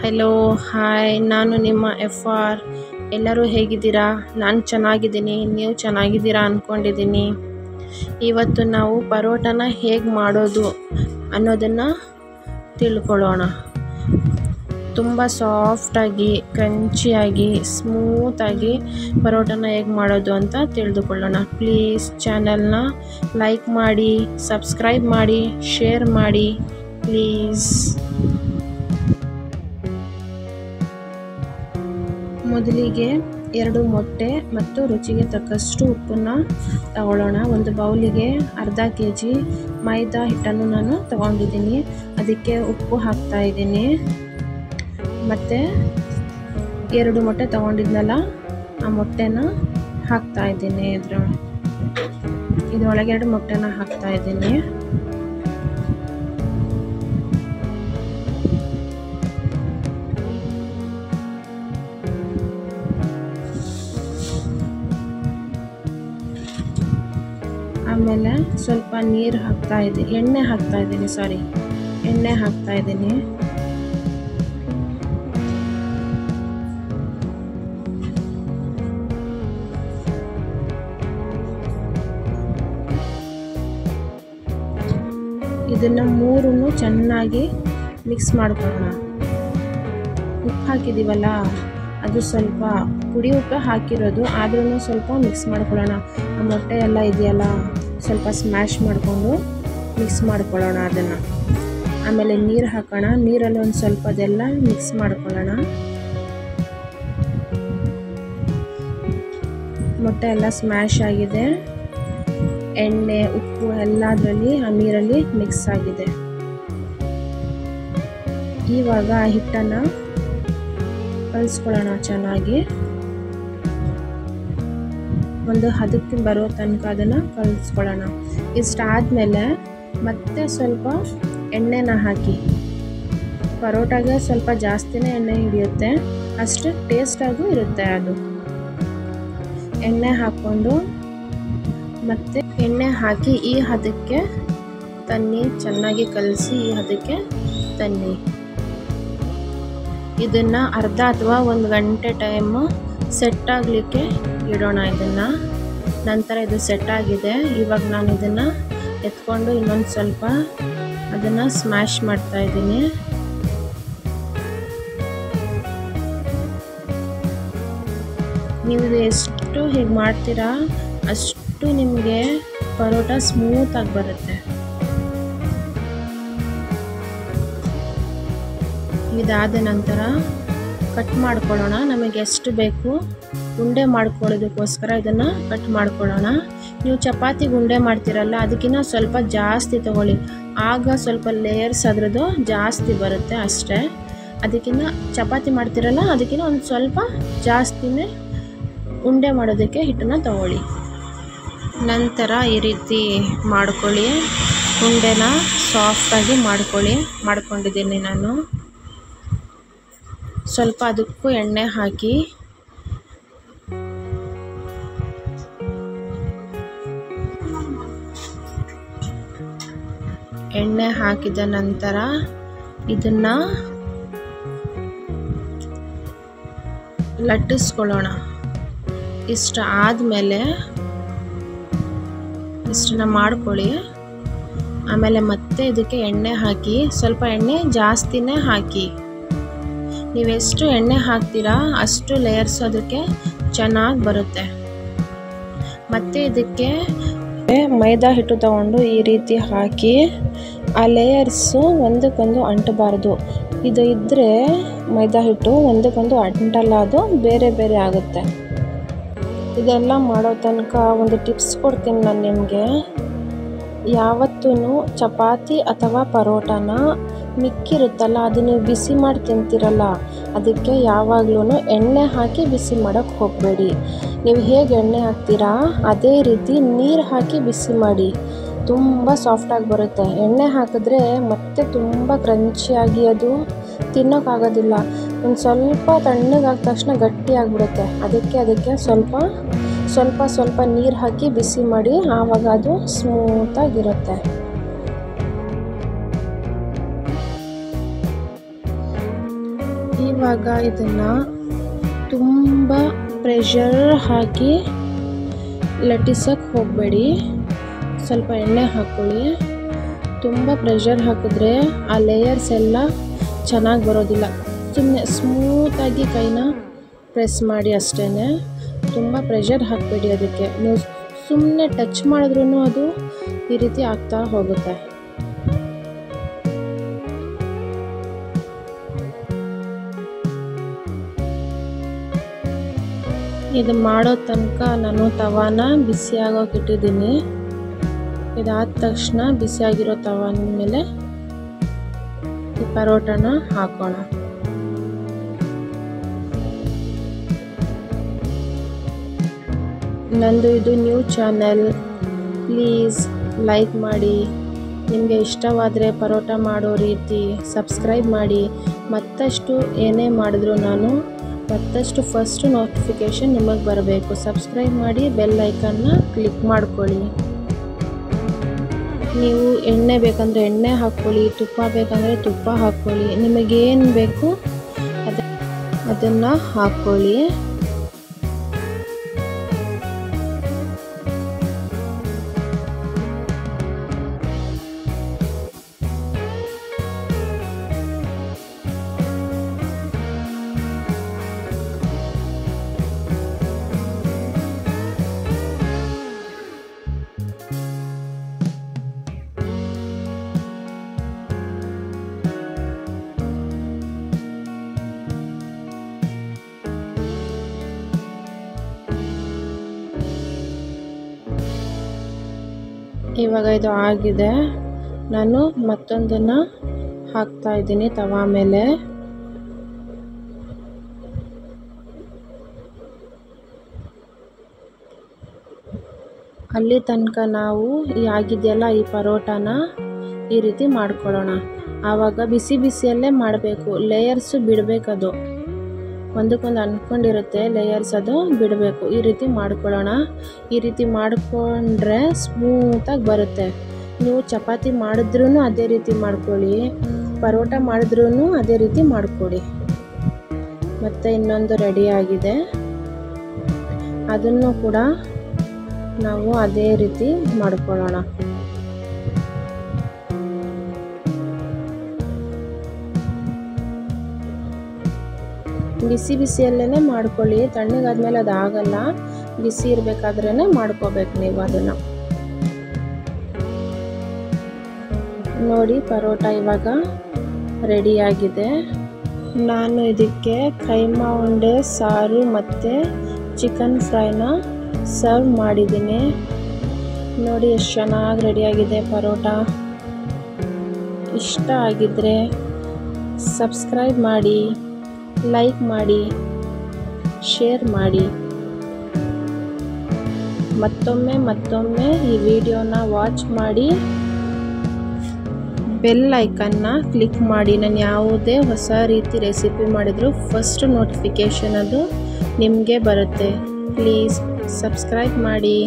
Hello hi, ನಾನು ನಿಮ್ಮ FR. ಎಲ್ಲರೂ ಹೇಗಿದ್ದೀರಾ? ನಾನು ಚೆನ್ನಾಗಿದ್ದೀನಿ, ನೀವು ಚೆನ್ನಾಗಿದ್ದೀರಾ ಅಂದ್ಕೊಂಡಿದ್ದೀನಿ. ಇವತ್ತು ನಾವು ಪರೋಟನ ಹೇಗೆ ಮಾಡೋದು ಅನ್ನೋದನ್ನು ತಿಳ್ಕೊಳ್ಳೋಣ. ತುಂಬ ಸಾಫ್ಟಾಗಿ, ಕ್ರಂಚಿಯಾಗಿ, ಸ್ಮೂತಾಗಿ ಪರೋಟನ ಹೇಗೆ ಮಾಡೋದು ಅಂತ ತಿಳಿದುಕೊಳ್ಳೋಣ. ಪ್ಲೀಸ್ ಚಾನಲ್ನ ಲೈಕ್ ಮಾಡಿ, ಸಬ್ಸ್ಕ್ರೈಬ್ ಮಾಡಿ, ಶೇರ್ ಮಾಡಿ ಪ್ಲೀಸ್. ಮೊದಲಿಗೆ 2 ಮೊಟ್ಟೆ ಮತ್ತು ರುಚಿಗೆ ತಕ್ಕಷ್ಟು ಉಪ್ಪನ್ನು ತಗೊಳ್ಳೋಣ. ಒಂದು ಬೌಲಿಗೆ ಅರ್ಧ kg ಮೈದಾ ಹಿಟ್ಟನ್ನು ನಾನು ತಗೊಂಡಿದ್ದೀನಿ. ಅದಕ್ಕೆ ಉಪ್ಪು ಹಾಕ್ತಾ ಇದ್ದೀನಿ. ಮತ್ತು 2 ಮೊಟ್ಟೆ ತಗೊಂಡಿದ್ನಲ್ಲ, ಆ ಮೊಟ್ಟೆನ ಹಾಕ್ತಾ ಇದ್ದೀನಿ. ಇದರೊಳಗೆ 2 ಮೊಟ್ಟೆನ ಹಾಕ್ತಾ ಇದ್ದೀನಿ. ಆಮೇಲೆ ಸ್ವಲ್ಪ ನೀರು ಹಾಕ್ತಾ ಇದ್ದೀನಿ, ಎಣ್ಣೆ ಹಾಕ್ತಾ ಇದ್ದೀನಿ. ಇದನ್ನು ಮೂರನ್ನು ಚೆನ್ನಾಗಿ ಮಿಕ್ಸ್ ಮಾಡ್ಕೊಳ್ಳೋಣ. ಉಪ್ಪು ಹಾಕಿದ್ದೀವಲ್ಲ, ಅದು ಸ್ವಲ್ಪ ಪುಡಿ ಉಪ್ಪು ಹಾಕಿರೋದು, ಆದ್ರೂ ಸ್ವಲ್ಪ ಮಿಕ್ಸ್ ಮಾಡ್ಕೊಳ್ಳೋಣ. ಆ ಮೊಟ್ಟೆ ಎಲ್ಲ ಇದೆಯಲ್ಲ, ಸ್ವಲ್ಪ ಸ್ಮ್ಯಾಶ್ ಮಾಡಿಕೊಂಡು ಮಿಕ್ಸ್ ಮಾಡ್ಕೊಳ್ಳೋಣ ಅದನ್ನು. ಆಮೇಲೆ ನೀರು ಹಾಕೋಣ. ನೀರಲ್ಲಿ ಒಂದು ಸ್ವಲ್ಪ ಅದೆಲ್ಲ ಮಿಕ್ಸ್ ಮಾಡ್ಕೊಳ್ಳೋಣ. ಮೊಟ್ಟೆ ಎಲ್ಲ ಸ್ಮ್ಯಾಶ್ ಆಗಿದೆ. ಎಣ್ಣೆ, ಉಪ್ಪು ಎಲ್ಲ ಅದರಲ್ಲಿ ಆ ನೀರಲ್ಲಿ ಮಿಕ್ಸ್ ಆಗಿದೆ. ಇವಾಗ ಆ ಹಿಟ್ಟನ್ನು ಕಲಿಸ್ಕೊಳ್ಳೋಣ ಚೆನ್ನಾಗಿ. ಒಂದು ಹದಕ್ಕೆ ಬರೋ ತನಕ ಅದನ್ನು ಕಲಿಸ್ಕೊಳ್ಳೋಣ. ಇಷ್ಟಾದಮೇಲೆ ಮತ್ತೆ ಸ್ವಲ್ಪ ಎಣ್ಣೆನ ಹಾಕಿ. ಪರೋಟಾಗೆ ಸ್ವಲ್ಪ ಜಾಸ್ತಿನೇ ಎಣ್ಣೆ ಹಿಡಿಯುತ್ತೆ, ಅಷ್ಟು ಟೇಸ್ಟಾಗೂ ಇರುತ್ತೆ ಅದು. ಎಣ್ಣೆ ಹಾಕ್ಕೊಂಡು ಮತ್ತೆ ಎಣ್ಣೆ ಹಾಕಿ ಈ ಹದಕ್ಕೆ ತನ್ನಿ, ಚೆನ್ನಾಗಿ ಕಲಸಿ ಈ ಹದಕ್ಕೆ ತನ್ನಿ. ಇದನ್ನು ಅರ್ಧ ಅಥವಾ 1 ಗಂಟೆ ಟೈಮು ಸೆಟ್ ಆಗಲಿಕ್ಕೆ ಇಡೋಣ ಇದನ್ನು. ನಂತರ ಇದು ಸೆಟ್ ಆಗಿದೆ. ಇವಾಗ ನಾನು ಇದನ್ನು ಎತ್ಕೊಂಡು ಇನ್ನೊಂದು ಸ್ವಲ್ಪ ಅದನ್ನು ಸ್ಮ್ಯಾಶ್ ಮಾಡ್ತಾ ಇದ್ದೀನಿ. ನೀವು ಎಷ್ಟು ಹೀಗೆ ಮಾಡ್ತೀರಾ ಅಷ್ಟು ನಿಮಗೆ ಪರೋಟ ಸ್ಮೂತಾಗಿ ಬರುತ್ತೆ. ಇದಾದ ನಂತರ ಕಟ್ ಮಾಡ್ಕೊಳ್ಳೋಣ. ನಮಗೆ ಎಷ್ಟು ಬೇಕು ಉಂಡೆ ಮಾಡ್ಕೊಳ್ಳೋದಕ್ಕೋಸ್ಕರ ಇದನ್ನು ಕಟ್ ಮಾಡ್ಕೊಳ್ಳೋಣ. ನೀವು ಚಪಾತಿ ಉಂಡೆ ಮಾಡ್ತೀರಲ್ಲ, ಅದಕ್ಕಿಂತ ಸ್ವಲ್ಪ ಜಾಸ್ತಿ ತಗೊಳ್ಳಿ. ಆಗ ಸ್ವಲ್ಪ ಲೇಯರ್ಸ್ ಅದರದ್ದು ಜಾಸ್ತಿ ಬರುತ್ತೆ ಅಷ್ಟೇ. ಅದಕ್ಕಿಂತ ಚಪಾತಿ ಮಾಡ್ತೀರಲ್ಲ, ಅದಕ್ಕಿಂತ ಒಂದು ಸ್ವಲ್ಪ ಜಾಸ್ತಿನೇ ಉಂಡೆ ಮಾಡೋದಕ್ಕೆ ಹಿಟ್ಟನ್ನು ತಗೊಳ್ಳಿ. ನಂತರ ಈ ರೀತಿ ಮಾಡ್ಕೊಳ್ಳಿ. ಉಂಡೆನ ಸಾಫ್ಟಾಗಿ ಮಾಡ್ಕೊಂಡಿದ್ದೀನಿ ನಾನು. ಸ್ವಲ್ಪ ಅದಕ್ಕೂ ಎಣ್ಣೆ ಹಾಕಿ ಎಣ್ಣೆ ಹಾಕಿದ ನಂತರ ಇದನ್ನು ಲಟ್ಟಿಸ್ಕೊಳ್ಳೋಣ. ಇಷ್ಟ ಆದಮೇಲೆ ಇಷ್ಟನ್ನು ಮಾಡ್ಕೊಳ್ಳಿ. ಆಮೇಲೆ ಮತ್ತೆ ಇದಕ್ಕೆ ಎಣ್ಣೆ ಹಾಕಿ, ಸ್ವಲ್ಪ ಎಣ್ಣೆ ಜಾಸ್ತಿನೇ ಹಾಕಿ. ನೀವೆಷ್ಟು ಎಣ್ಣೆ ಹಾಕ್ತೀರಾ ಅಷ್ಟು ಲೇಯರ್ಸ್ ಅದಕ್ಕೆ ಚೆನ್ನಾಗಿ ಬರುತ್ತೆ. ಮತ್ತು ಇದಕ್ಕೆ ಮೈದಾ ಹಿಟ್ಟು ತಗೊಂಡು ಈ ರೀತಿ ಹಾಕಿ, ಆ ಲೇಯರ್ಸು ಒಂದಕ್ಕೊಂದು ಅಂಟಬಾರ್ದು. ಇದು ಇದ್ದರೆ ಮೈದಾ ಹಿಟ್ಟು ಒಂದಕ್ಕೊಂದು ಅಂಟಲ್ಲ, ಅದು ಬೇರೆ ಬೇರೆ ಆಗುತ್ತೆ. ಇದೆಲ್ಲ ಮಾಡೋ ತನಕ ಒಂದು ಟಿಪ್ಸ್ ಕೊಡ್ತೀನಿ ನಾನು ನಿಮಗೆ. ಯಾವತ್ತೂ ಚಪಾತಿ ಅಥವಾ ಪರೋಟಾನ ಮಿಕ್ಕಿರುತ್ತಲ್ಲ, ಅದು ನೀವು ಬಿಸಿ ಮಾಡಿ ತಿಂತೀರಲ್ಲ, ಅದಕ್ಕೆ ಯಾವಾಗಲೂ ಎಣ್ಣೆ ಹಾಕಿ ಬಿಸಿ ಮಾಡೋಕ್ಕೆ ಹೋಗಬೇಡಿ. ನೀವು ಹೇಗೆ ಎಣ್ಣೆ ಹಾಕ್ತೀರಾ ಅದೇ ರೀತಿ ನೀರು ಹಾಕಿ ಬಿಸಿ ಮಾಡಿ. ತುಂಬ ಸಾಫ್ಟಾಗಿ ಬರುತ್ತೆ. ಎಣ್ಣೆ ಹಾಕಿದ್ರೆ ಮತ್ತೆ ತುಂಬ ಕ್ರಂಚಿಯಾಗಿ ಅದು ತಿನ್ನೋಕ್ಕಾಗೋದಿಲ್ಲ. ಒಂದು ಸ್ವಲ್ಪ ತಣ್ಣಗಾದ ತಕ್ಷಣ ಗಟ್ಟಿಯಾಗಿಬಿಡುತ್ತೆ. ಅದಕ್ಕೆ ಸ್ವಲ್ಪ ನೀರು ಹಾಕಿ ಬಿಸಿ ಮಾಡಿ, ಆವಾಗ ಅದು ಸ್ಮೂತಾಗಿರುತ್ತೆ. ಇವಾಗ ಇದನ್ನು ತುಂಬ ಪ್ರೆಷರ್ ಹಾಕಿ ಲಟ್ಟಿಸೋಕ್ಕೆ ಹೋಗಬೇಡಿ. ಸ್ವಲ್ಪ ಎಣ್ಣೆ ಹಾಕ್ಕೊಳ್ಳಿ. ತುಂಬ ಪ್ರೆಷರ್ ಹಾಕಿದ್ರೆ ಆ ಲೇಯರ್ಸ್ ಎಲ್ಲ ಚೆನ್ನಾಗಿ ಬರೋದಿಲ್ಲ. ಸುಮ್ಮನೆ ಸ್ಮೂತಾಗಿ ಕೈನ ಪ್ರೆಸ್ ಮಾಡಿ ಅಷ್ಟೇ. ತುಂಬ ಪ್ರೆಷರ್ ಹಾಕಬೇಡಿ ಅದಕ್ಕೆ. ನೀವು ಸುಮ್ಮನೆ ಟಚ್ ಮಾಡಿದ್ರೂ ಅದು ಈ ರೀತಿ ಆಗ್ತಾ ಹೋಗುತ್ತೆ. ಇದು ಮಾಡೋ ತನಕ ನಾನು ತವಾನ ಬಿಸಿ ಆಗೋಕೆ ಇಟ್ಟಿದ್ದೀನಿ. ಇದಾದ ತಕ್ಷಣ ಬಿಸಿಯಾಗಿರೋ ತವಾನ ಮೇಲೆ ಈ ಪರೋಟನ ಹಾಕೋಣ. ನಂದು ಇದು ನ್ಯೂ ಚಾನೆಲ್, ಪ್ಲೀಸ್ ಲೈಕ್ ಮಾಡಿ. ನಿಮಗೆ ಇಷ್ಟವಾದರೆ ಪರೋಟ ಮಾಡೋ ರೀತಿ ಸಬ್ಸ್ಕ್ರೈಬ್ ಮಾಡಿ. ಮತ್ತಷ್ಟು ಏನೇ ಮಾಡಿದ್ರು ನಾನು ಮತ್ತಷ್ಟು ಫಸ್ಟ್ ನೋಟಿಫಿಕೇಷನ್ ನಿಮಗೆ ಬರಬೇಕು. ಸಬ್ಸ್ಕ್ರೈಬ್ ಮಾಡಿ, ಬೆಲ್ ಐಕನ್ನ ಕ್ಲಿಕ್ ಮಾಡ್ಕೊಳ್ಳಿ. ನೀವು ಎಣ್ಣೆ ಬೇಕಂದರೆ ಎಣ್ಣೆ ಹಾಕ್ಕೊಳ್ಳಿ, ತುಪ್ಪ ಬೇಕಂದರೆ ತುಪ್ಪ ಹಾಕ್ಕೊಳ್ಳಿ. ನಿಮಗೇನು ಬೇಕು ಅದನ್ನು ಹಾಕ್ಕೊಳ್ಳಿ. ಇವಾಗ ಇದು ಆಗಿದೆ. ನಾನು ಮತ್ತೊಂದನ್ನು ಹಾಕ್ತಾ ಇದ್ದೀನಿ ತವಾ ಮೇಲೆ. ಅಲ್ಲಿ ತನಕ ನಾವು ಆಗಿದೆಯಲ್ಲ ಈ ಪರೋಟಾನ ಈ ರೀತಿ ಮಾಡ್ಕೊಳ್ಳೋಣ. ಆವಾಗ ಬಿಸಿ ಬಿಸಿಯಲ್ಲೇ ಮಾಡಬೇಕು. ಲೇಯರ್ಸು ಬಿಡಬೇಕದು, ಒಂದಕ್ಕೊಂದು ಅಂದ್ಕೊಂಡಿರುತ್ತೆ ಲೇಯರ್ಸ್, ಅದು ಬಿಡಬೇಕು. ಈ ರೀತಿ ಮಾಡ್ಕೊಳ್ಳೋಣ. ಈ ರೀತಿ ಮಾಡಿಕೊಂಡ್ರೆ ಸ್ಮೂತಾಗಿ ಬರುತ್ತೆ. ನೀವು ಚಪಾತಿ ಮಾಡಿದ್ರೂ ಅದೇ ರೀತಿ ಮಾಡ್ಕೊಳ್ಳಿ, ಪರೋಟ ಮಾಡಿದ್ರೂ ಅದೇ ರೀತಿ ಮಾಡ್ಕೊಳ್ಳಿ. ಮತ್ತು ಇನ್ನೊಂದು ರೆಡಿಯಾಗಿದೆ, ಅದನ್ನು ಕೂಡ ನಾವು ಅದೇ ರೀತಿ ಮಾಡ್ಕೊಳ್ಳೋಣ. ಬಿಸಿ ಬಿಸಿಯಲ್ಲೇ ಮಾಡ್ಕೊಳ್ಳಿ. ತಣ್ಣಗಾದ್ಮೇಲೆ ಅದು ಆಗಲ್ಲ. ಬಿಸಿ ಇರಬೇಕಾದ್ರೇ ಮಾಡ್ಕೋಬೇಕು ನೀವು ಅದನ್ನು. ನೋಡಿ ಪರೋಟ ಇವಾಗ ರೆಡಿಯಾಗಿದೆ. ನಾನು ಇದಕ್ಕೆ ಕೈಮಾ ಉಂಡೆ ಸಾರು ಮತ್ತು ಚಿಕನ್ ಫ್ರೈನ ಸರ್ವ್ ಮಾಡಿದ್ದೀನಿ. ನೋಡಿ ಎಷ್ಟು ಚೆನ್ನಾಗಿ ರೆಡಿಯಾಗಿದೆ ಪರೋಟ. ಇಷ್ಟ ಆಗಿದ್ದರೆ ಸಬ್ಸ್ಕ್ರೈಬ್ ಮಾಡಿ, ಲೈಕ್ ಮಾಡಿ, ಶೇರ್ ಮಾಡಿ. ಮತ್ತೊಮ್ಮೆ ಈ ವಿಡಿಯೋನ ವಾಚ್ ಮಾಡಿ ಬೆಲ್ ಐಕನ್ನ ಕ್ಲಿಕ್ ಮಾಡಿ. ನಾನು ಯಾವುದೇ ಹೊಸ ರೀತಿ ರೆಸಿಪಿ ಮಾಡಿದರೂ ಫಸ್ಟ್ ನೋಟಿಫಿಕೇಷನ್ ಅದು ನಿಮಗೆ ಬರುತ್ತೆ. ಪ್ಲೀಸ್ ಸಬ್ಸ್ಕ್ರೈಬ್ ಮಾಡಿ.